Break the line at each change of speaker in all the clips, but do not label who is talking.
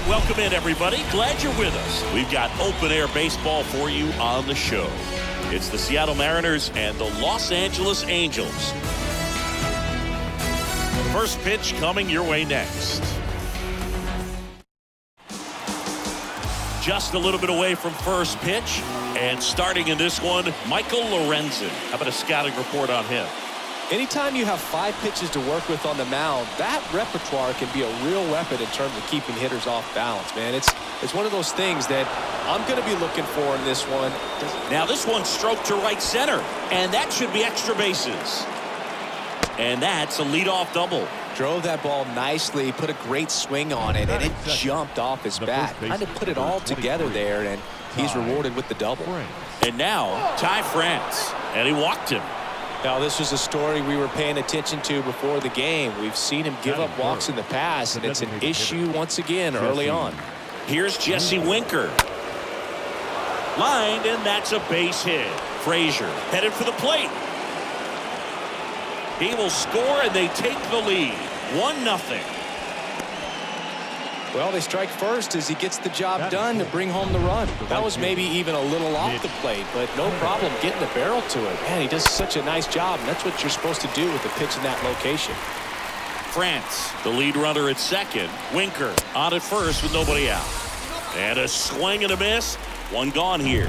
And welcome in, everybody. Glad you're with us. We've got open-air baseball for you on the show. It's the Seattle Mariners and the Los Angeles Angels. First pitch coming your way next. Just a little bit away from first pitch. And starting in this one, Michael Lorenzen. How about a scouting report on him?
Anytime you have 5 pitches to work with on the mound, that repertoire can be a real weapon in terms of keeping hitters off balance, man. It's one of those things that I'm going to be looking for in this one.
Now this one stroked to right center, and that should be extra bases. And that's a leadoff double.
Drove that ball nicely, put a great swing on it, and it jumped off his bat. Kind of put it all together there, and he's rewarded with the double.
And now, Ty France, and he walked him.
Now, this was a story we were paying attention to before the game. We've seen him give up walks in the past, and it's an issue once again early on.
Here's Jesse Winker. Lined, and that's a base hit. Frazier headed for the plate. He will score, and they take the lead. 1-0.
Well, they strike first as he gets the job done to bring home the run. That was maybe even a little off the plate, but no problem getting the barrel to it. Man, he does such a nice job, and that's what you're supposed to do with a pitch in that location.
France, the lead runner at second. Winker on at first with nobody out. And a swing and a miss. One gone here.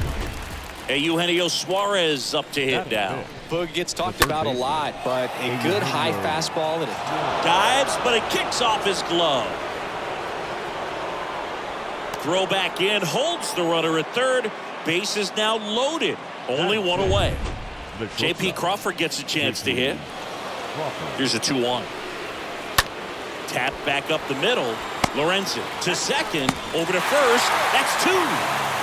Hey, Eugenio Suarez up to hit now.
Boog gets talked about a lot, but a good high fastball and it
dives, but it kicks off his glove. Throw back in, holds the runner at third. Base is now loaded. Only one away. J.P. Crawford gets a chance to hit. Here's a 2-1. Tap back up the middle. Lorenzen to second, over to first. That's 2.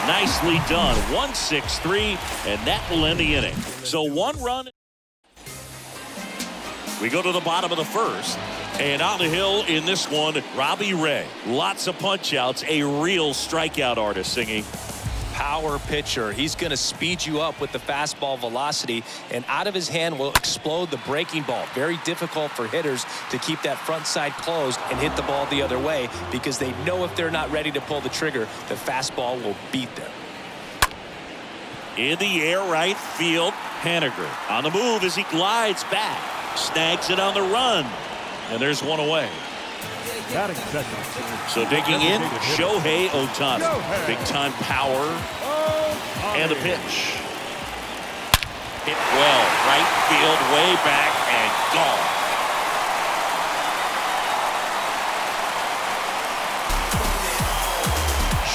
Nicely done. 1-6-3, and that will end the inning. So 1 run. We go to the bottom of the first. And on the hill in this one, Robbie Ray. Lots of punch-outs, a real strikeout artist singing.
Power pitcher. He's going to speed you up with the fastball velocity, and out of his hand will explode the breaking ball. Very difficult for hitters to keep that front side closed and hit the ball the other way, because they know if they're not ready to pull the trigger, the fastball will beat them.
In the air, right field, Haniger on the move as he glides back. Snags it on the run. And there's one away. So digging in, Shohei Ohtani. Big time power. And the pitch. Hit well. Right field, way back, and gone.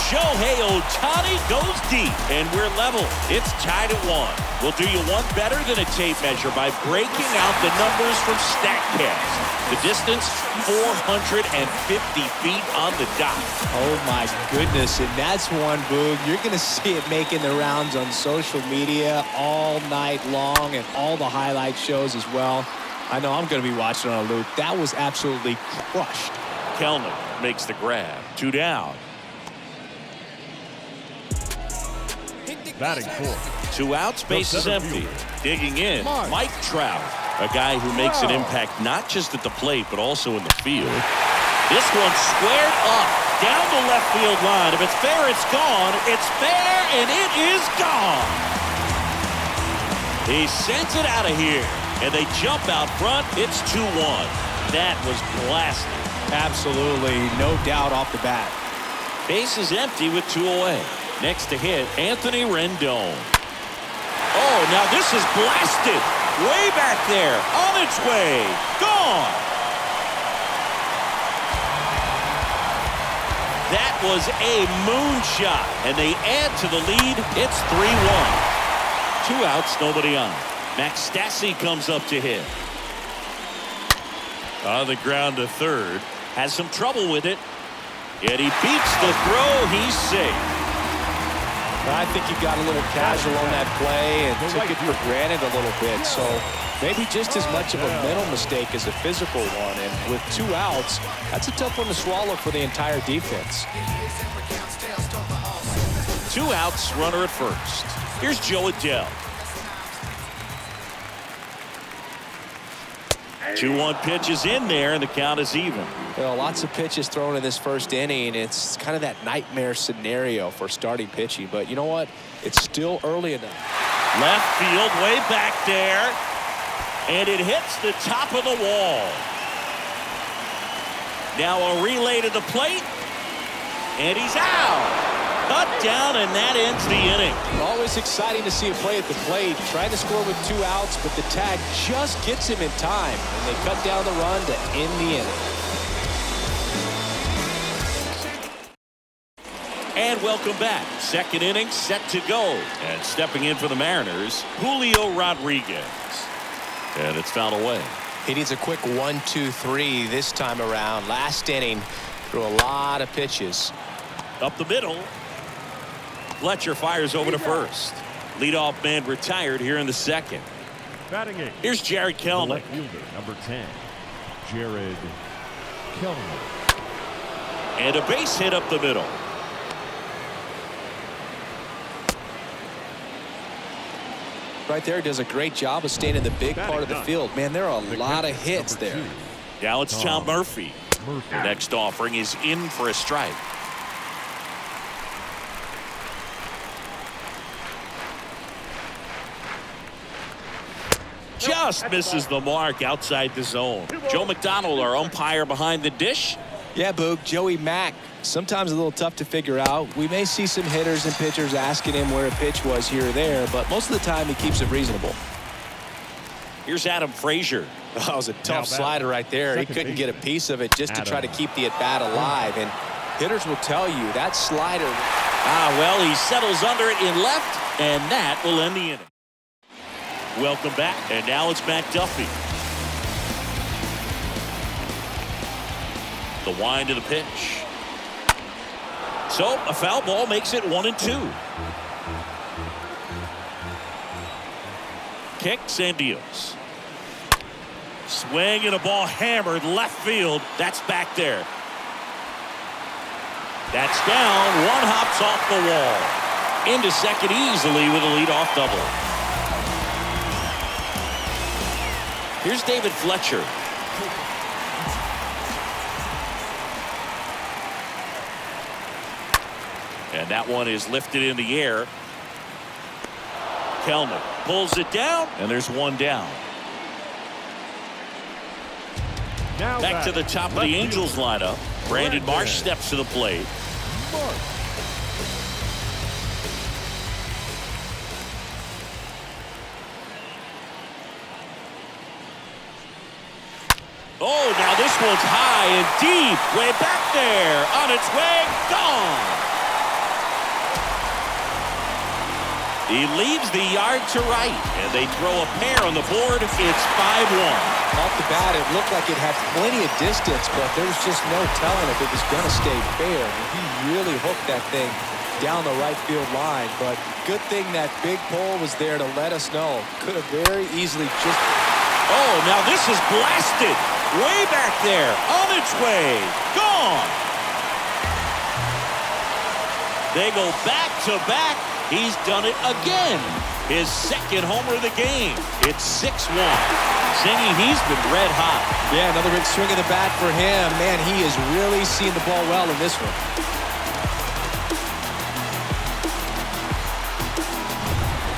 Shohei Ohtani goes deep, and we're level. It's tied at 1. We'll do you one better than a tape measure by breaking out the numbers from StatCast. The distance, 450 feet on the dot.
Oh, my goodness. And that's one, Boog. You're going to see it making the rounds on social media all night long and all the highlight shows as well. I know I'm going to be watching on a loop. That was absolutely crushed.
Kellner makes the grab. 2 down.
Batting 4.
2 outs, base is empty. Digging in, Mike Trout, a guy who makes an impact not just at the plate but also in the field. This one squared up down the left field line. If it's fair, it's gone. It's fair, and it is gone. He sends it out of here, and they jump out front. It's 2-1. That was blasted.
Absolutely, no doubt off the bat.
Base is empty with 2 away. Next to hit, Anthony Rendon. Oh, now this is blasted. Way back there, on its way, gone. That was a moonshot, and they add to the lead. It's 3-1. 2 outs, nobody on. Max Stassi comes up to hit. On the ground to third. Has some trouble with it. Yet he beats the throw. He's safe.
I think he got a little casual on that play and took it for granted a little bit. So maybe just as much of a mental mistake as a physical one. And with 2 outs, that's a tough one to swallow for the entire defense.
2 outs, runner at first. Here's Joe Adele. 2-1 pitch is in there, and the count is even.
Well, lots of pitches thrown in this first inning. It's kind of that nightmare scenario for starting pitching. But you know what? It's still early enough.
Left field, way back there. And it hits the top of the wall. Now a relay to the plate. And he's out. Cut down, and that ends the inning.
Always exciting to see a play at the plate. Trying to score with 2 outs, but the tag just gets him in time. And they cut down the run to end the inning.
And welcome back. Second inning set to go. And stepping in for the Mariners, Julio Rodriguez. And it's fouled away.
He needs a quick 1-2-3 this time around. Last inning, threw a lot of pitches.
Up the middle. Fletcher fires over to first. Leadoff man retired here in the second.
Batting eighth.
Here's Jared Kelnick.
Left fielder, number 10, Jared Kelnick.
And a base hit up the middle.
Right there, does a great job of staying in the big part of the field. Man, there are a lot of hits there.
Now it's Tom Murphy. The next offering is in for a strike. Just misses the mark outside the zone. Joe McDonald, our umpire behind the dish.
Yeah, Boog, Joey Mack. Sometimes a little tough to figure out. We may see some hitters and pitchers asking him where a pitch was here or there, but most of the time he keeps it reasonable.
Here's Adam Frazier.
That was a tough slider right there. He couldn't get a piece of it just to try to keep the at-bat alive. And hitters will tell you that slider.
Well, he settles under it in left, and that will end the inning. Welcome back, and now it's Matt Duffy. The wind of the pitch. So a foul ball makes it 1-2. Kicks and deals. Swing and a ball hammered left field. That's back there. That's down. One hops off the wall. Into second easily with a leadoff double. Here's David Fletcher. And that one is lifted in the air. Kelnick pulls it down, and there's one down.
Now
back to the top of the Angels lineup. Brandon Marsh steps to the plate. Oh, now this one's high and deep. Way back there. On its way. Gone. He leaves the yard to right. And they throw a pair on the board. It's 5-1.
Off the bat, it looked like it had plenty of distance, but there was just no telling if it was going to stay fair. He really hooked that thing down the right field line. But good thing that big pole was there to let us know. Could have very easily just...
Oh, now this is blasted. Way back there. On its way. Gone. They go back to back. He's done it again. His second homer of the game. It's 6-1. Singing, he's been red hot.
Yeah, another big swing of the bat for him. Man, he has really seen the ball well in this one.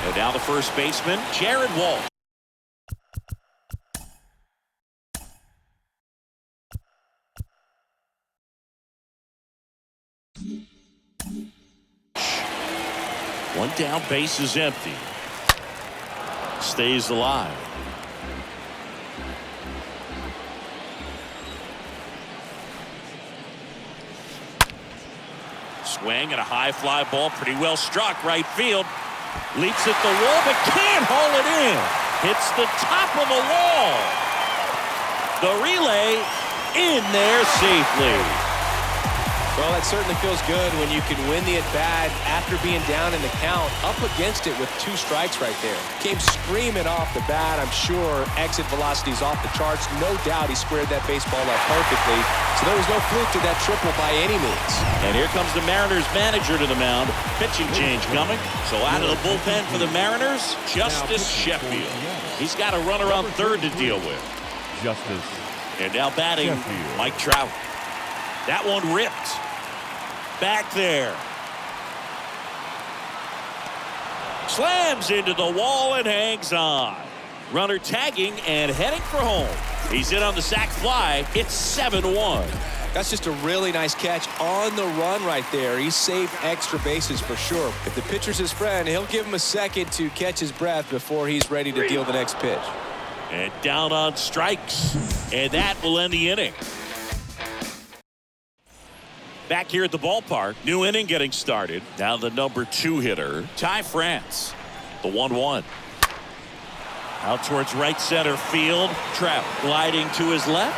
And now the first baseman, Jared Walsh. One down, base is empty. Stays alive. Swing and a high fly ball, pretty well struck right field. Leaps at the wall, but can't haul it in. Hits the top of the wall. The relay in there safely.
Well, that certainly feels good when you can win the at-bat after being down in the count, up against it with 2 strikes right there. Came screaming off the bat. I'm sure exit velocity's off the charts. No doubt he squared that baseball up perfectly. So there was no fluke to that triple by any means.
And here comes the Mariners manager to the mound. Pitching change coming. So out of the bullpen for the Mariners, Justice Sheffield. He's got a runner on third to deal with.
Justice.
And now batting,
Sheffield.
Mike Trout. That one ripped. Back there. Slams into the wall and hangs on. Runner tagging and heading for home. He's in on the sac fly. It's 7-1.
That's just a really nice catch on the run right there. He saved extra bases for sure. If the pitcher's his friend, he'll give him a second to catch his breath before he's ready to deal the next pitch.
And down on strikes. And that will end the inning. Back here at the ballpark, new inning getting started. Now the number 2 hitter, Ty France. The 1-1. Out towards right center field. Trout gliding to his left.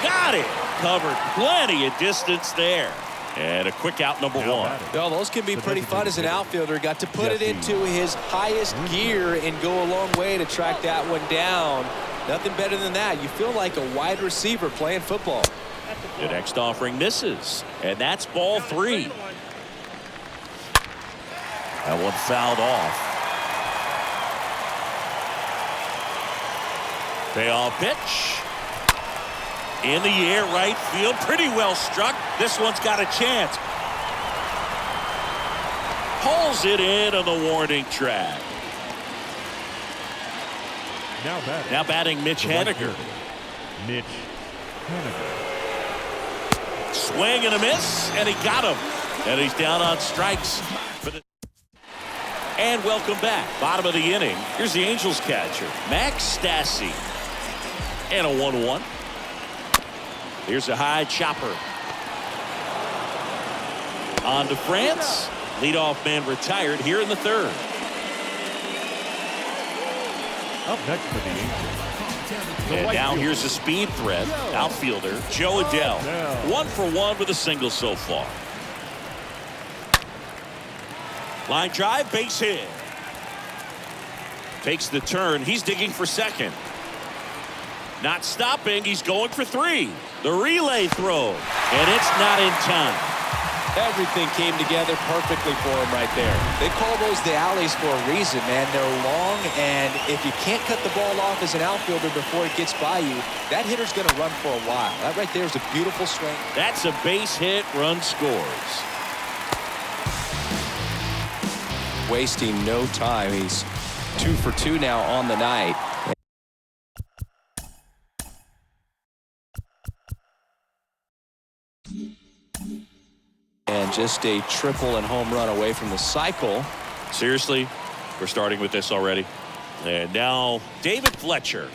Got it. Covered plenty of distance there. And a quick out, number 1.
Well, those can be pretty fun as an outfielder. Got to put it into his highest gear and go a long way to track that one down. Nothing better than that. You feel like a wide receiver playing football.
The next offering misses. And that's ball 3. That one fouled off. Payoff pitch. In the air, right field. Pretty well struck. This one's got a chance. Pulls it in on the warning track.
Now
batting Mitch Haniger.
Mitch Haniger.
Swing and a miss, and he got him. And he's down on strikes. And welcome back. Bottom of the inning. Here's the Angels catcher, Max Stassi. And a 1-1. Here's a high chopper. On to France. Leadoff man retired here in the 3rd.
Up next for the Angels.
And now here's a speed threat. Outfielder Joe Adell. 1 for 1 with a single so far. Line drive, base hit. Takes the turn. He's digging for second. Not stopping. He's going for 3. The relay throw. And it's not in time.
Everything came together perfectly for him right there. They call those the alleys for a reason, man. They're long, and if you can't cut the ball off as an outfielder before it gets by you, that hitter's going to run for a while. That right there is a beautiful swing.
That's a base hit. Run scores.
Wasting no time. He's 2 for 2 now on the night. And just a triple and home run away from the cycle.
Seriously, we're starting with this already. And now David Fletcher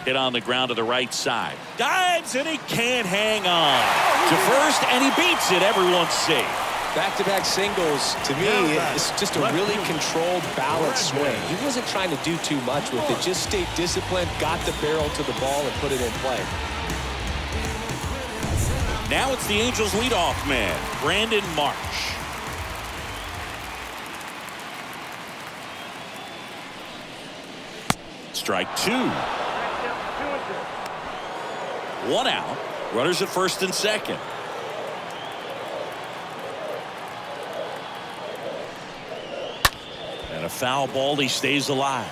hit on the ground to the right side. Dives and he can't hang on to first, and he beats it. Everyone's safe.
Back-to-back singles, to me, it's just a really controlled, balanced swing. He wasn't trying to do too much with it. Just stayed disciplined, got the barrel to the ball, and put it in play.
Now it's the Angels leadoff man, Brandon Marsh. Strike 2. 1 out. Runners at first and second. And a foul ball. He stays alive.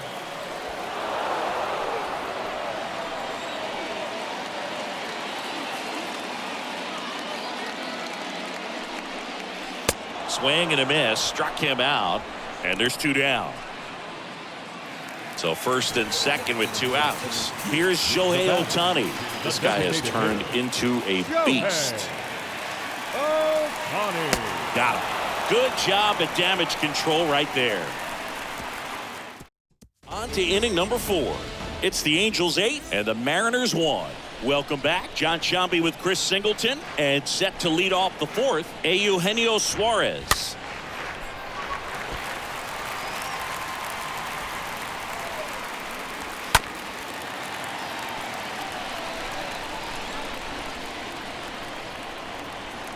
Swing and a miss. Struck him out. And there's 2 down. So first and second with 2 outs. Here's Shohei Ohtani. This guy has turned into a beast. Got him. Good job at damage control right there. On to inning number 4. It's the Angels 8 and the Mariners 1. Welcome back. John Sciambi with Chris Singleton, and set to lead off the 4th, Eugenio Suarez.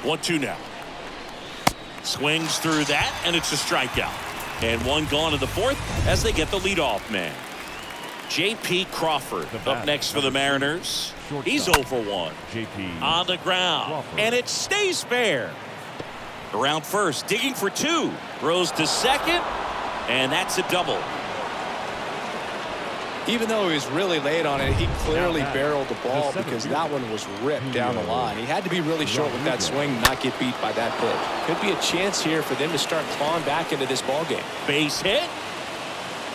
One, 2 now. Swings through that, and it's a strikeout. And 1 gone in the 4th as they get the leadoff man. J.P. Crawford up next for the Mariners. He's 0 for 1. On the ground, and it stays fair. Around first, digging for 2. Throws to second, and that's a double.
Even though he was really late on it, he clearly barreled the ball because that one was ripped down the line. He had to be really short with that swing and not get beat by that pitch. Could be a chance here for them to start clawing back into this ball game.
Base hit.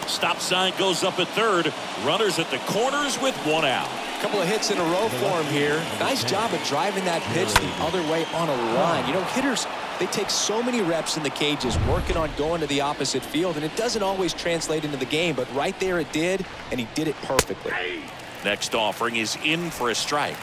Stop sign goes up at third. Runners at the corners with one out.
A couple of hits in a row for him here. Nice job of driving that pitch the other way on a line. You know, hitters, they take so many reps in the cages working on going to the opposite field, and it doesn't always translate into the game, but right there it did, and he did it perfectly.
Next offering is in for a strike.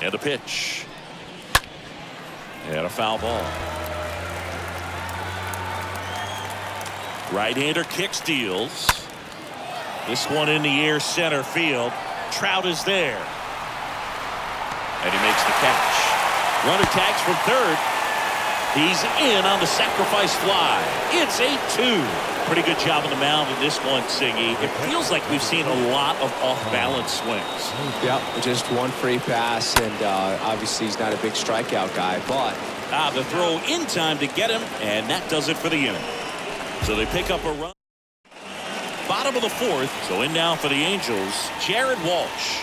And a pitch. And a foul ball. Right-hander kick steals. This one in the air center field. Trout is there. And he makes the catch. Runner tags from third. He's in on the sacrifice fly. It's 8-2. Pretty good job on the mound in this one, Singy. It feels like we've seen a lot of off-balance swings.
Yep, just one free pass, and obviously he's not a big strikeout guy, but
the throw in time to get him, and that does it for the inning. So they pick up a run. Bottom of the fourth, so in now for the Angels, Jared Walsh.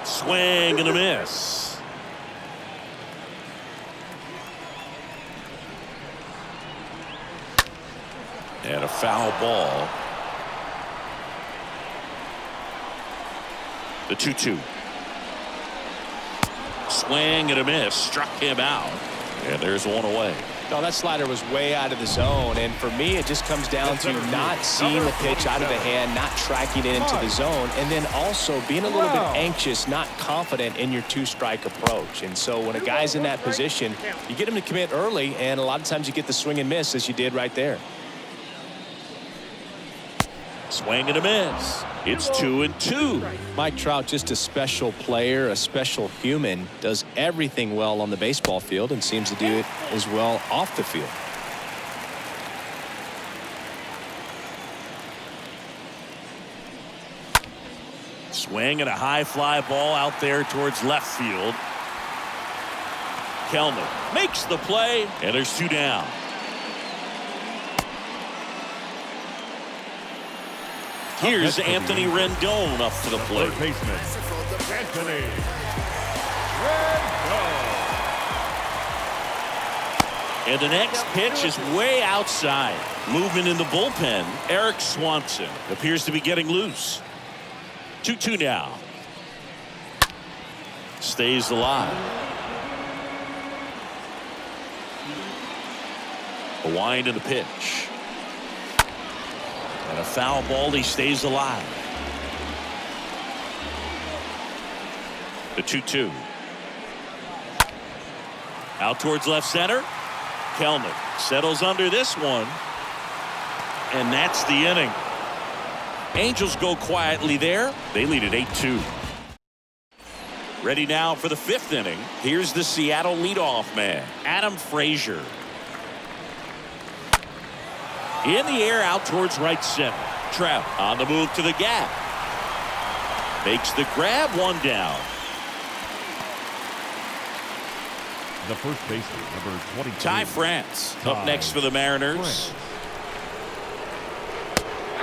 Swing and a miss. And a foul ball. The 2-2. Swing and a miss. Struck him out. And there's one away.
No, that slider was way out of the zone, and for me it just comes down to not seeing the pitch out of the hand, not tracking it into the zone, and then also being a little bit anxious, not confident in your two-strike approach. And so when a guy's in that position, you get him to commit early, and a lot of times you get the swing and miss as you did right there.
Swing and a miss. It's 2-2.
Mike Trout, just a special player, a special human, does everything well on the baseball field and seems to do it as well off the field.
Swing and a high fly ball out there towards left field. Kellner makes the play, and there's two down. Here's Anthony Rendon up for the plate.
Third baseman, Anthony Rendon.
And the next pitch is way outside. Movement in the bullpen. Eric Swanson appears to be getting loose. 2-2 now. Stays alive. A wind in the pitch. And a foul ball. He stays alive. The 2-2. Out towards left center. Kellner settles under this one. And that's the inning. Angels go quietly there. They lead at 8-2. Ready now for the fifth inning. Here's the Seattle leadoff man, Adam Frazier. In the air out towards right center. Trout on the move to the gap. Makes the grab, one down.
The first baseman, number 22.
Ty France up next for the Mariners.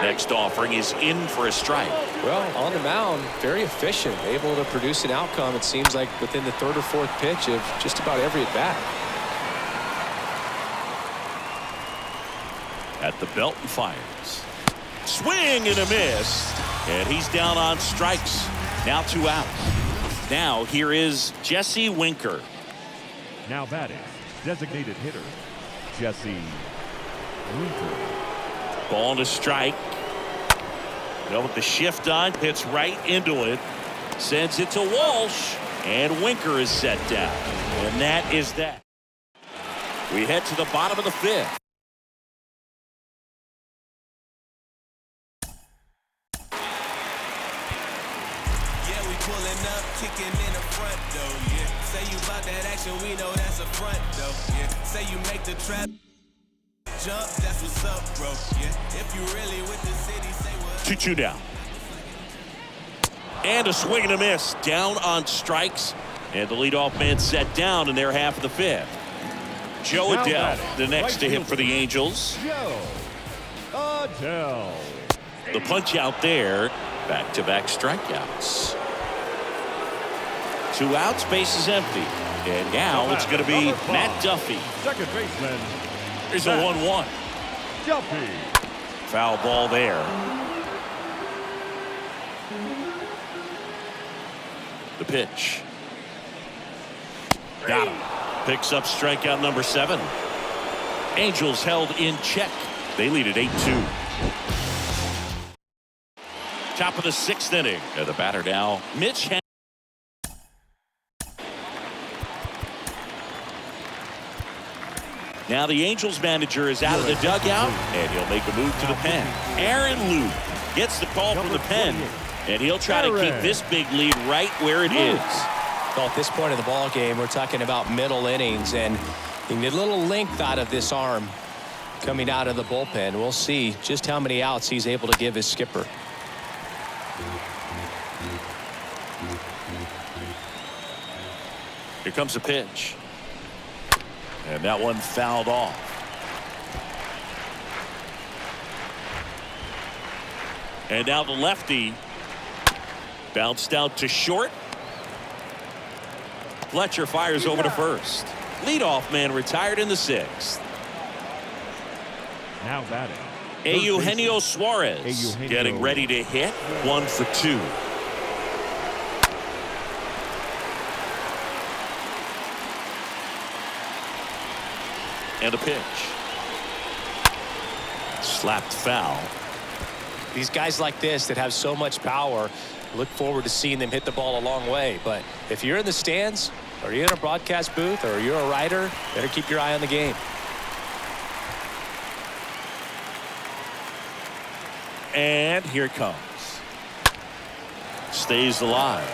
Next offering is in for a strike.
Well, on the mound, very efficient, able to produce an outcome, it seems like, within the third or fourth pitch of just about every at bat.
At the belt and fires. Swing and a miss. And he's down on strikes. Now 2 outs. Now here is Jesse Winker.
Now batting, designated hitter, Jesse Winker.
Ball to strike. With the shift on, hits right into it. Sends it to Walsh. And Winker is set down. And that is that. We head to the bottom of the fifth.
Pulling up, kicking in the front door, yeah. Say you about that action, we know that's a front door, yeah. Say you make the trap jump, that's what's up, bro, yeah. If you really with the city, say what.
2-2 down. And a swing and a miss. Down on strikes. And the leadoff man set down in their half of the fifth. Joe Adell, the next to hit for the Angels.
Joe Adell.
The punch out there. Back-to-back strikeouts. 2 outs, base is empty. And now it's going to be Matt Duffy.
Second baseman.
Here's a 1-1.
Duffy.
Foul ball there. The pitch. Got him. Picks up strikeout number 7. Angels held in check. They lead at 8-2. Top of the 6th inning. The batter now, Mitch. Now the Angels manager is out of the dugout, and he'll make a move to the pen. Aaron Luke gets the call from the pen, and he'll try to keep this big lead right where it is.
Well, at this point in the ball game, we're talking about middle innings, and you can get a little length out of this arm coming out of the bullpen. We'll see just how many outs he's able to give his skipper.
Here comes a pitch. And that one fouled off. And now the lefty bounced out to short. Fletcher fires over to first. Leadoff man retired in the 6th.
Now batting.
Eugenio Suarez getting ready to hit. 1 for 2. And a pitch. Slapped foul.
These guys like this that have so much power, look forward to seeing them hit the ball a long way. But if you're in the stands, or you're in a broadcast booth, or you're a writer, better keep your eye on the game.
And here it comes. Stays alive.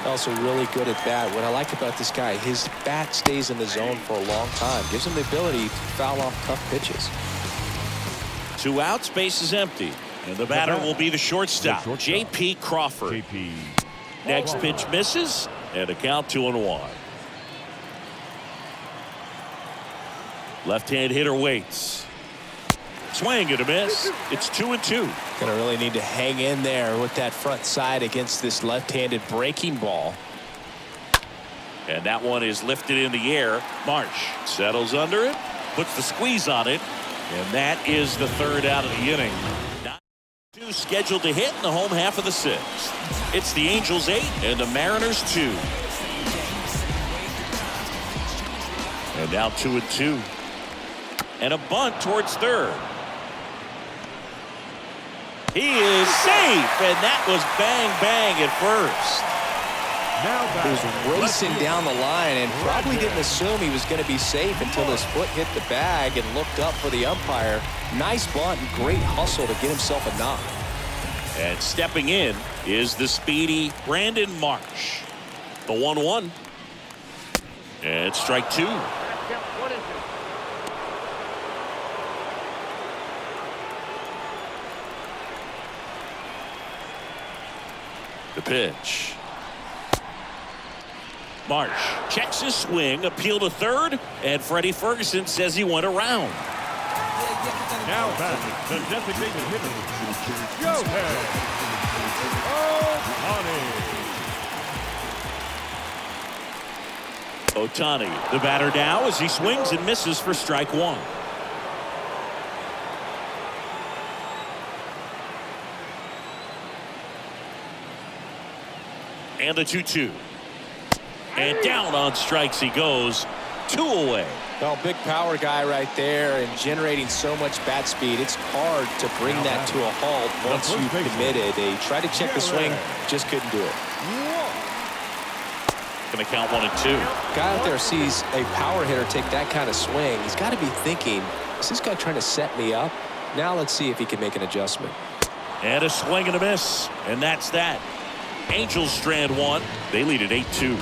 Also really good at bat. What I like about this guy, his bat stays in the zone for a long time. Gives him the ability to foul off tough pitches.
2 outs, base is empty. And the batter will be the shortstop, J.P. Crawford. Next pitch misses, and a count 2-1. Left-hand hitter waits. Swing and a miss. It's 2-2.
Gonna really need to hang in there with that front side against this left-handed breaking ball.
And that one is lifted in the air. Marsh settles under it, puts the squeeze on it, and that is the 3rd out of the inning. 2 scheduled to hit in the home half of the 6th. It's the Angels 8 and the Mariners 2. And now 2-2. And a bunt towards 3rd. He is safe, and that was bang bang at first.
He was racing down the line and probably didn't assume he was going to be safe until his foot hit the bag and looked up for the umpire. Nice bunt and great hustle to get himself a knock.
And stepping in is the speedy Brandon Marsh. The 1-1. And strike 2. The pitch. Marsh checks his swing, appeal to 3rd, and Freddie Ferguson says he went around.
Now batting, the designated hitter, Joe
Ohtani, the batter now as he swings and misses for strike 1. And the 2-2. And down on strikes he goes. 2 away.
Well, big power guy right there and generating so much bat speed. It's hard to bring that to a halt once you've committed. They tried to check the swing, just couldn't do it.
Going to count 1 and 2.
Guy out there sees a power hitter take that kind of swing. He's got to be thinking, is this guy trying to set me up? Now let's see if he can make an adjustment.
And a swing and a miss. And that's that. Angels strand 1. They lead at 8-2.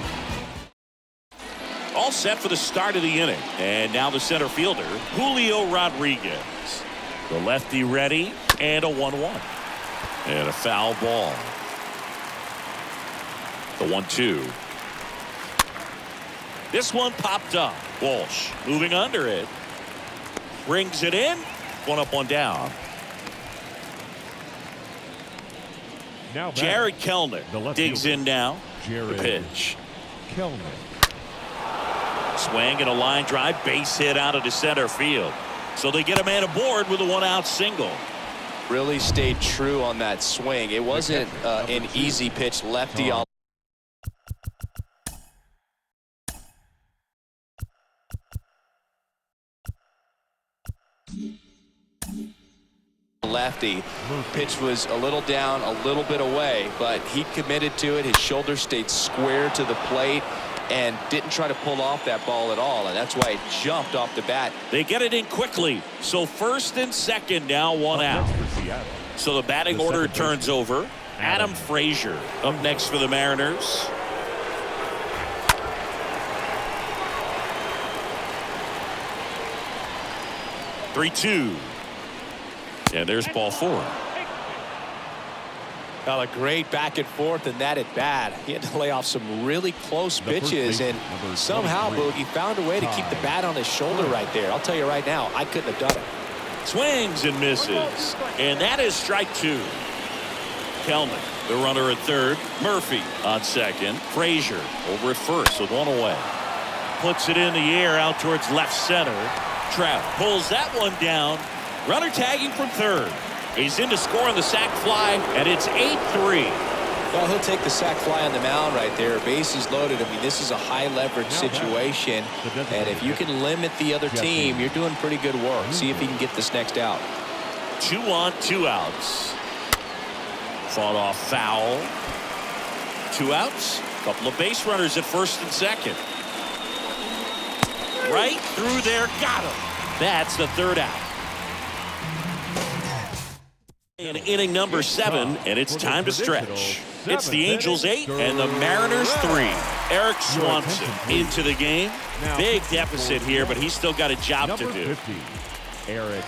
All set for the start of the inning. And now the center fielder, Julio Rodriguez. The lefty ready, and a 1-1. And a foul ball. The 1-2. This one popped up. Walsh moving under it. Brings it in. One up, one down.
Now
Jared Kelnick digs in now. The pitch.
Kelnick.
Swing and a line drive. Base hit out of the center field. So they get a man aboard with a one-out single.
Really stayed true on that swing. It wasn't an easy pitch lefty on lefty. Pitch was a little down, a little bit away, but he committed to it. His shoulder stayed square to the plate and didn't try to pull off that ball at all, and that's why it jumped off the bat.
They get it in quickly. So first and second, now one out. So the batting order turns over. Adam Frazier up next for the Mariners. Three-two. And there's ball four.
Well, a great back and forth in that at bat. He had to lay off some really close pitches, and somehow Boogie found a way to keep the bat on his shoulder right there. I'll tell you right now, I couldn't have done it.
Swings and misses. And that is strike two. Kelnick, the runner at third. Murphy on second. Frazier over at first with one away. Puts it in the air out towards left center. Trout pulls that one down. Runner tagging from third. He's in to score on the sac fly, and it's 8-3.
Well, he'll take the sac fly on the mound right there. Bases loaded. I mean, this is a high leverage situation, and if you can limit the other team, you're doing pretty good work. See if he can get this next out.
2 on, 2 outs. Fought off foul. 2 outs. Couple of base runners at first and second. Right through there, got him. That's the third out. In inning number 7, and it's time to stretch. It's the Angels 8 and the Mariners 3. Eric Swanson into the game. Big deficit here, but he's still got a job to do.
Eric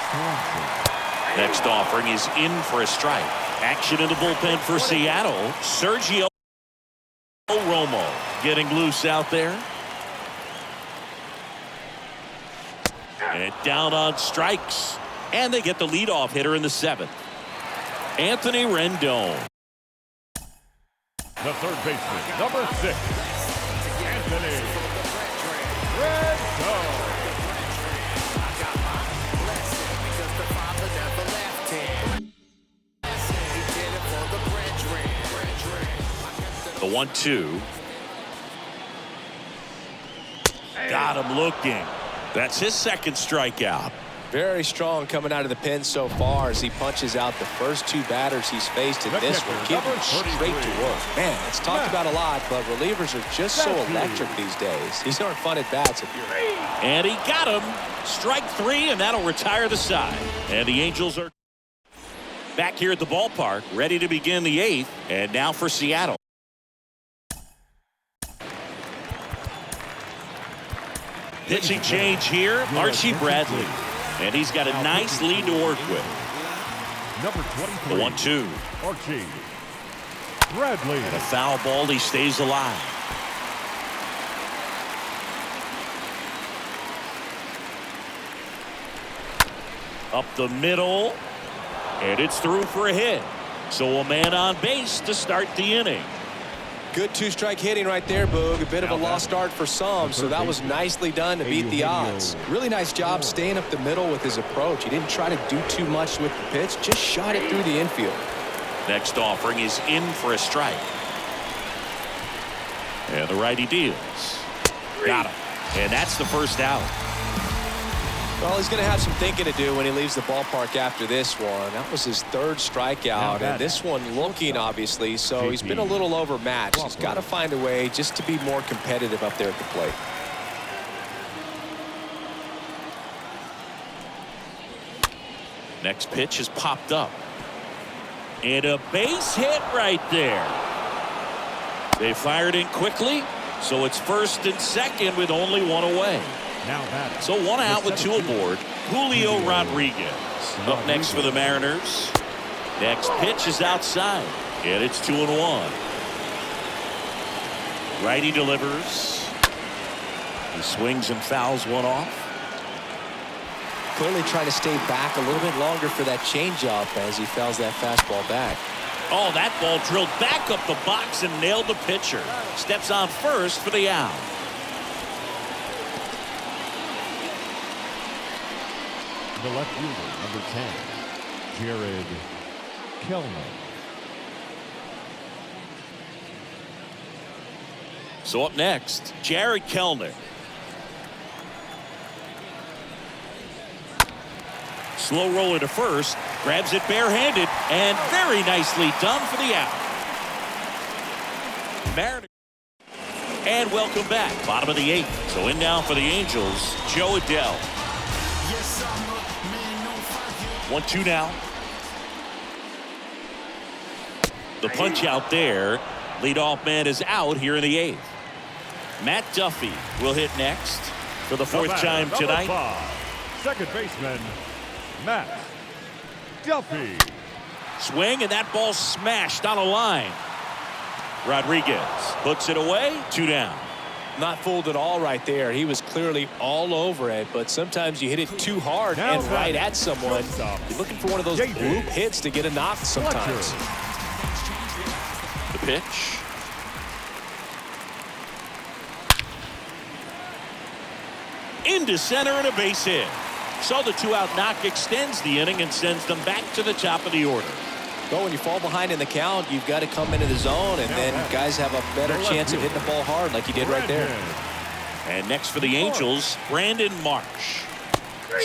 Swanson.
Next offering is in for a strike. Action in the bullpen for Seattle. Sergio Romo getting loose out there. And down on strikes. And they get the leadoff hitter in the 7th. Anthony Rendon.
The third baseman, number 6, Anthony Rendon.
The 1-2. Got him looking. That's his second strikeout.
Very strong coming out of the pen so far as he punches out the first 2 batters he's faced in this one. Getting straight to work. Man, it's talked about a lot, but relievers are just so electric these days. These aren't fun at bats if you're...
And he got him. Strike 3, and that'll retire the side. And the Angels are back here at the ballpark, ready to begin the 8th. And now for Seattle. Pitching change here, Archie Bradley. And he's got a nice lead to work with.
Number 23.
The 1-2.
Archie Bradley.
And a foul ball, he stays alive. Up the middle. And it's through for a hit. So a man on base to start the inning.
Good 2-strike hitting right there, Boog. A bit of a lost start for some, so that was nicely done to beat the odds. Really nice job staying up the middle with his approach. He didn't try to do too much with the pitch, just shot it through the infield.
Next offering is in for a strike. And the righty deals. Got him. And that's the first out.
Well, he's going to have some thinking to do when he leaves the ballpark after this one. That was his 3rd strikeout, and this one looking, obviously, so he's been a little overmatched. He's got to find a way just to be more competitive up there at the plate.
Next pitch has popped up. And a base hit right there. They fired in quickly, so it's first and second with only 1 away. So 1 out with 2 aboard. Julio Rodriguez up next for the Mariners. Next pitch is outside, and it's 2-1. Righty delivers. He swings and fouls one off.
Clearly trying to stay back a little bit longer for that changeup as he fouls that fastball back.
Oh, that ball drilled back up the box and nailed the pitcher. Steps on first for the out.
The left fielder, number 10, Jared Kellner.
So up next, Jared Kellner. Slow roller to first, grabs it barehanded, and very nicely done for the out. Mariners. And welcome back, bottom of the 8th. So in now for the Angels, Joe Adell. 1-2 now. The punch out there. Leadoff man is out here in the 8th. Matt Duffy will hit next for the 4th time tonight.
5, second baseman, Matt Duffy.
Swing, and that ball smashed on a line. Rodriguez puts it away. 2 down.
Not fooled at all right there. He was clearly all over it, but sometimes you hit it too hard
now
and right at someone. You're looking for one of those loop hits to get a knock sometimes.
The pitch. Into center and a base hit. So the 2-out knock extends the inning and sends them back to the top of the order.
Well, when you fall behind in the count, you've got to come into the zone, and then guys have a better chance of hitting the ball hard like he did right there.
And next for the Angels, Brandon Marsh.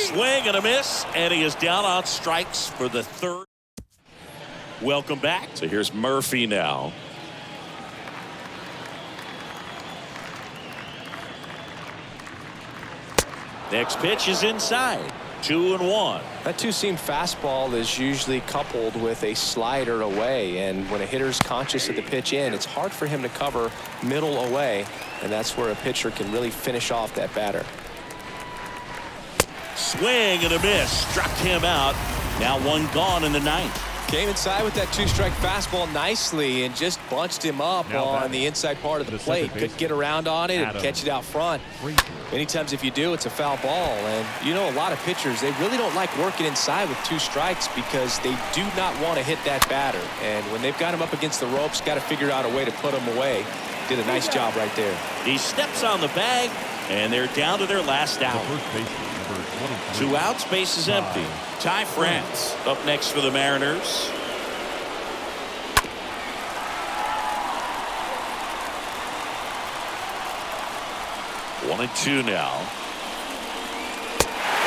Swing and a miss, and he is down on strikes for the 3rd. Welcome back. So here's Murphy now. Next pitch is inside. 2-1.
That two-seam fastball is usually coupled with a slider away, and when a hitter's conscious of the pitch in, it's hard for him to cover middle away, and that's where a pitcher can really finish off that batter.
Swing and a miss. Struck him out. Now 1 gone in the 9th.
Came inside with that 2-strike fastball nicely and just bunched him up on the inside part of the plate. Couldn't get around on it and catch it out front. Many times if you do, it's a foul ball. And you know, a lot of pitchers, they really don't like working inside with 2 strikes because they do not want to hit that batter. And when they've got him up against the ropes, got to figure out a way to put him away. Did a nice job right there.
He steps on the bag, and they're down to their last out. 2 outs, base is empty. Ty France up next for the Mariners. 1-2 now.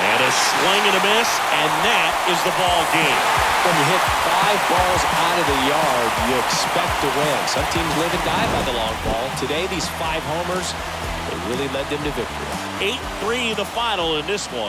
And a swing and a miss, and that is the ball game.
When you hit 5 balls out of the yard, you expect to win. Some teams live and die by the long ball. Today, these 5 homers, they really led them to victory.
8-3 the final in this one.